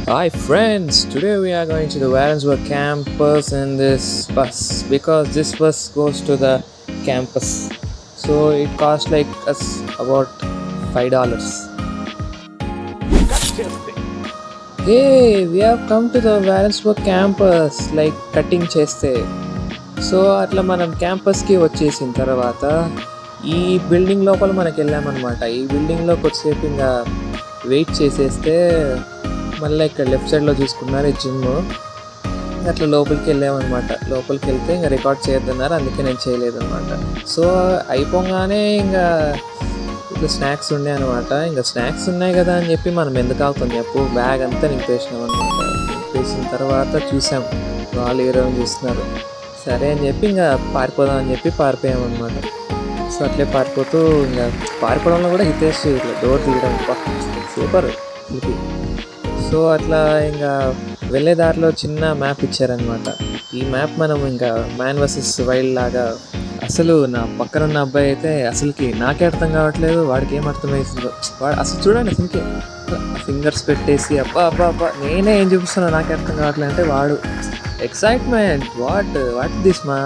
Hi friends, today we are going to the Warrensburg campus in this bus because this bus goes to the campus. So it costs like us about $5. Hey, we have come to the Warrensburg campus like cutting చేస్తే so అట్లా మనం క్యాంపస్కి వచ్చేసిన తర్వాత ఈ building లోపల మనకి వెళ్ళామన్నమాట. ఈ బిల్డింగ్లో కొద్దిసేపు ఇంకా వెయిట్ చేసేస్తే మళ్ళీ ఇక్కడ లెఫ్ట్ సైడ్లో చూసుకున్నారు ఈ జిమ్. అట్లా లోపలికి వెళ్ళామన్నమాట. లోపలికి వెళ్తే ఇంకా రికార్డ్ చేయొద్దన్నారు, అందుకే నేను చేయలేదన్నమాట. సో అయిపోగానే ఇంకా ఇట్లా స్నాక్స్ ఉండే అనమాట. ఇంకా స్నాక్స్ ఉన్నాయి కదా అని చెప్పి మనం ఎందుకు అవుతాం చెప్పు, బ్యాగ్ అంతా నింపేసినాం అనమాట. నింపేసిన తర్వాత చూసాం వాళ్ళు ఏరో చూస్తున్నారు. సరే అని చెప్పి ఇంకా పారిపోదాం అని చెప్పి పారిపోయామన్నమాట. సో అట్లే పారిపోతూ ఇంకా పారిపోవడంలో కూడా హితేష్ ఇట్లా డోర్ తీయడం సూపర్ ఇది. సో అట్లా ఇంకా వెళ్ళే దారిలో చిన్న మ్యాప్ ఇచ్చారనమాట. ఈ మ్యాప్ మనం ఇంకా మ్యాన్ వర్సెస్ వైల్డ్ లాగా, అసలు నా పక్కన ఉన్న అబ్బాయి అయితే అసలుకి నాకే అర్థం కావట్లేదు, వాడికి ఏం అర్థమవుతుందో. వాడు అసలు చూడండి అసలుకి ఫింగర్స్ పెట్టేసి అబ్బా అబ్బా అబ్బా నేనే ఏం చూపిస్తున్నా నాకే అర్థం కావట్లేదు అంటే వాడు ఎక్సైట్మెంట్ వాట్ దిస్ మా